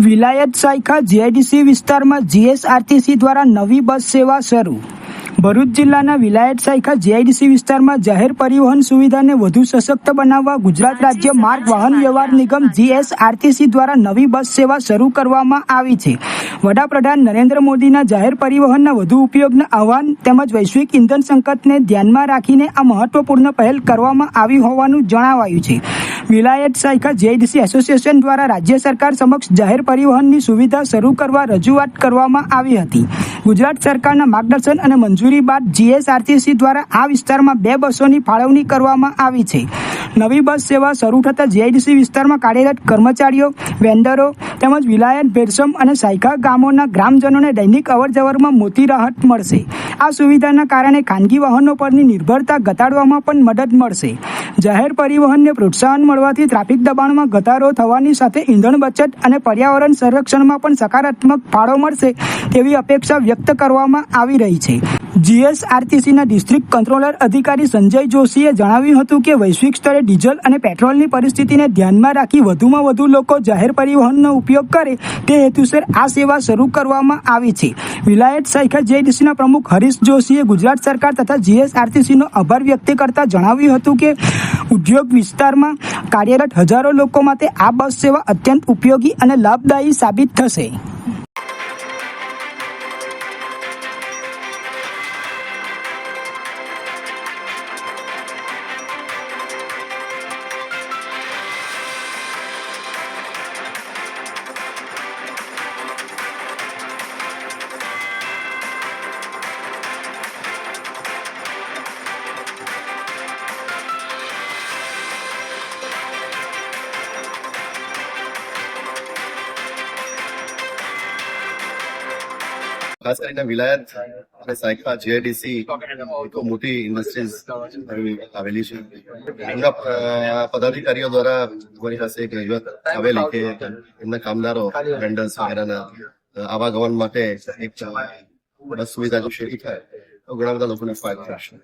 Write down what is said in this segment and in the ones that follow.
વિલાયત શાખા જીઆઈડીસી વિસ્તારમાં જીએસઆરટીસી દ્વારા નવી બસ સેવા શરૂ. ભરૂચ જિલ્લાના વિલાયત શાખા જીઆઈડીસી વિસ્તારમાં જાહેર પરિવહન સુવિધાને વધુ સશક્ત બનાવવા ગુજરાત રાજ્ય માર્ગ વાહન વ્યવહાર નિગમ જીએસઆરટીસી દ્વારા નવી બસ સેવા શરૂ કરવામાં આવી છે. વડાપ્રધાન નરેન્દ્ર મોદીના જાહેર પરિવહનના વધુ ઉપયોગના આહવાન તેમજ વૈશ્વિક ઇંધણ સંકટને ધ્યાનમાં રાખીને આ મહત્વપૂર્ણ પહેલ કરવામાં આવી હોવાનું જણાવાયું છે. વિલાયત શાખા જીઆઈડીસી એસોસિએશન દ્વારા રાજ્ય સરકાર સમક્ષ જાહેર પરિવહનની સુવિધા શરૂ કરવા રજૂઆત કરવામાં આવી હતી. ગુજરાત સરકારના માર્ગદર્શન અને મંજૂરી બાદ જીએસઆરટીસી દ્વારા આ વિસ્તારમાં 2 બસોની ફાળવણી કરવામાં આવી છે. નવી બસ સેવા શરૂ થતાં જીઆઈડીસી વિસ્તારમાં કાર્યરત કર્મચારીઓ, વેન્ડરો તેમજ વિલાયત, ભેરસમ અને શાખા ગામોના ગ્રામજનોને દૈનિક અવરજવરમાં મોટી રાહત મળશે. આ સુવિધાના કારણે ખાનગી વાહનો પરની નિર્ભરતા ઘટાડવામાં પણ મદદ મળશે. જાહેર પરિવહનને પ્રોત્સાહન મળવાથી ટ્રાફિક દબાણમાં ઘટાડો થવાની સાથે ઇંધણ બચત અને પર્યાવરણ સંરક્ષણમાં પણ સકારાત્મક ફાળો મળશે તેવી અપેક્ષા વ્યક્ત કરવામાં આવી રહી છે. જીએસઆરટીસીના ડિસ્ટ્રિક્ટ કંટ્રોલર અધિકારી સંજય જોશીએ જણાવ્યું હતું કે વૈશ્વિક સ્તરે ડીઝલ અને પેટ્રોલની પરિસ્થિતિને ધ્યાનમાં રાખી વધુમાં વધુ લોકો જાહેર પરિવહનનો ઉપયોગ કરે તે હેતુસર આ સેવા શરૂ કરવામાં આવી છે. વિલાયત શાખા જીઆઈડીસીના પ્રમુખ હરીશ જોશીએ ગુજરાત સરકાર તથા જીએસઆરટીસીનો આભાર વ્યક્ત કરતા જણાવ્યું હતું કે ઉદ્યોગ વિસ્તારમાં કાર્યરત હજારો લોકો માટે આ બસ સેવા અત્યંત ઉપયોગી અને લાભદાયી સાબિત થશે. ખાસ કરીને વિલાયત અને શાખા જીઆઈડીસી એક મોટી ઇન્ડસ્ટ્રીઝ આવેલી છે. એમના પદાધિકારીઓ દ્વારા મારી પાસે એક રજૂઆત આવેલી કે એમના કામદારો, વેન્ડર્સ વગેરેના આવાગમન માટે એક બસ સુવિધા જો શરૂ થાય તો ઘણા બધા લોકોને ફાયદો થશે.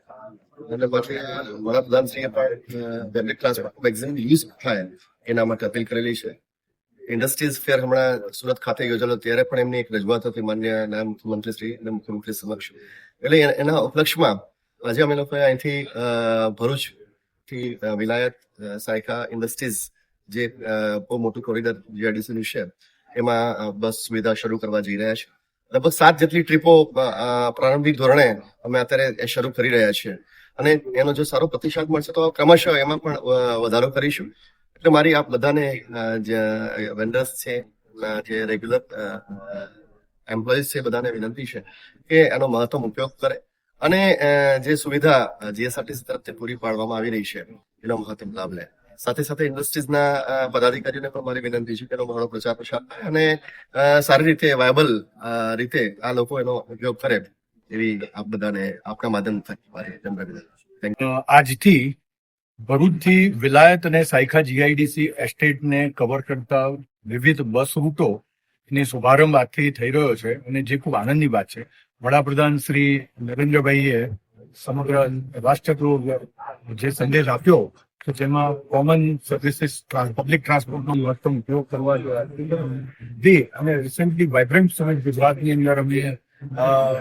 એટલે પછી વડાપ્રધાનશ્રીએ પણ પબ્લિક ટ્રાન્સપોર્ટ મેક્સિમમ યુઝ થાય એના માટે અપીલ કરેલી છે. ઇન્ડસ્ટ્રીઝ ફેર હમણાં સુરત ખાતે યોજાયેલો ત્યારે પણ એમની એક રજૂઆત હતી માન્ય નાયબ મુખ્યમંત્રી શ્રી અને મુખ્યમંત્રી સમક્ષ. એટલે એના ઉપલક્ષમાં આજે અમે લોકો અહીંથી ભરૂચ થી વિલાયત શાખા ઇન્ડસ્ટ્રીઝ જે બહુ મોટું કોરિડોર જીઆઈડીસી નું છે એમાં બસ સુવિધા શરૂ કરવા જઈ રહ્યા છે. લગભગ 7 જેટલી ટ્રીપો પ્રારંભિક ધોરણે અમે અત્યારે શરૂ કરી રહ્યા છીએ અને એનો જો સારો પ્રતિસાદ મળશે તો ક્રમશઃ એમાં પણ વધારો કરીશું. એટલે મારી આપ બધાને જે વેન્ડર્સ છે, જે રેગ્યુલર એમ્પ્લોઈઝ છે, બધાને વિનંતી છે કે એનો મહત્તમ ઉપયોગ કરે અને જે સુવિધા જીએસઆરટીસી તરફથી પૂરી પાડવામાં આવી રહી છે એનો મહત્તમ લાભ લે. સાથે સાથે ઇન્ડસ્ટ્રીઝના પદાધિકારીઓને પણ મારી વિનંતી છે કે એનો ઘણો પ્રચાર પ્રસાર થાય અને સારી રીતે વાયબલ રીતે આ લોકો એનો ઉપયોગ કરે એવી આપ બધાને આપણા માધ્યમથી મારી નમ્ર વિનંતી. આજથી ભરૂચથી વિલાયત અને શાખા જીઆઈડીસી એસ્ટેટને કવર કરતા વિવિધ બસ રૂટો ની શુભારંભ આજથી થઈ રહ્યો છે અને જે ખૂબ આનંદની વાત છે. વડાપ્રધાન શ્રી નરેન્દ્રભાઈએ સમગ્ર રાષ્ટ્રનો જે સંદેશ આપ્યો કે જેમાં કોમન સર્વિસીસ પબ્લિક ટ્રાન્સપોર્ટનો મહત્તમ ઉપયોગ કરવા દે અને રિસેન્ટલી વાઇબ્રન્ટ સમિટ ગુજરાતની અંદર અમે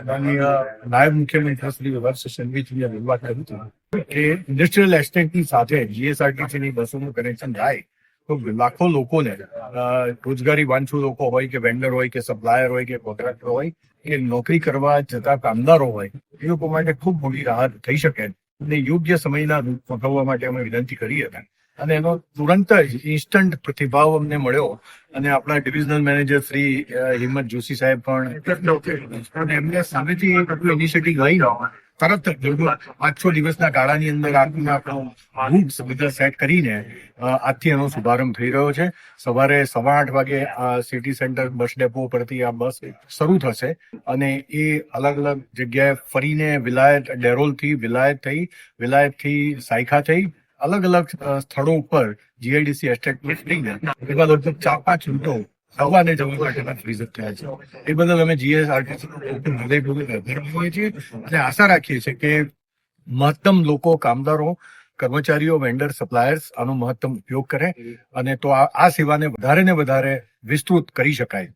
માનનીય નાયબ મુખ્યમંત્રી શ્રી હર્ષ સંઘવીજીએ રજૂઆત કરી હતી કે ઇન્ડસ્ટ્રીયલ એસ્ટેટની સાથે જીએસઆરટીસીની બસોનું કનેક્શન થાય તો લાખો લોકોને રોજગારી વાંચુ લોકો હોય કે વેન્ડર હોય કે સપ્લાયર હોય કે કોન્ટ્રાક્ટર હોય કે નોકરી કરવા જતા કામદારો હોય એ લોકો માટે ખૂબ મોટી રાહત થઈ શકે અને યોગ્ય સમયના રૂટ પહોંચવા માટે અમે વિનંતી કરી હતી અને એનો તુરંત જ ઇન્સ્ટન્ટ પ્રતિભાવ અમને મળ્યો અને આપણા ડિવિઝનલ મેનેજર શ્રી હિંમત જોશી સાહેબ પણ એમને સામેથી ઇનિશિયેટિવ લઈ તરત 5-6 દિવસના ગાળાની અંદર આપણો રૂટ સુવિધા સેટ કરીને આજથી એનો શુભારંભ થઈ રહ્યો છે. સવારે 8:15 વાગે સિટી સેન્ટર બસ ડેપો પરથી આ બસ શરૂ થશે અને એ અલગ અલગ જગ્યાએ ફરીને વિલાયત ડેરોલથી વિલાયતથી શાખા થઈ અલગ અલગ સ્થળો ઉપર જીઆઈડીસી એસ્ટેટ ફરીને એવા લગભગ 4-5 રૂટો સવારે જવા માટેના ફ્રીઝઅપ થયા છે. એ બદલ અમે જીએસઆરટીસી હૃદયપૂર્વક આભાર માનીએ છીએ અને આશા રાખીએ છીએ કે મહત્તમ લોકો, કામદારો કર્મચારીઓ, વેન્ડર, સપ્લાયર્સ આનો મહત્તમ ઉપયોગ કરે અને તો આ સેવાને વધારે ને વધારે વિસ્તૃત કરી શકાય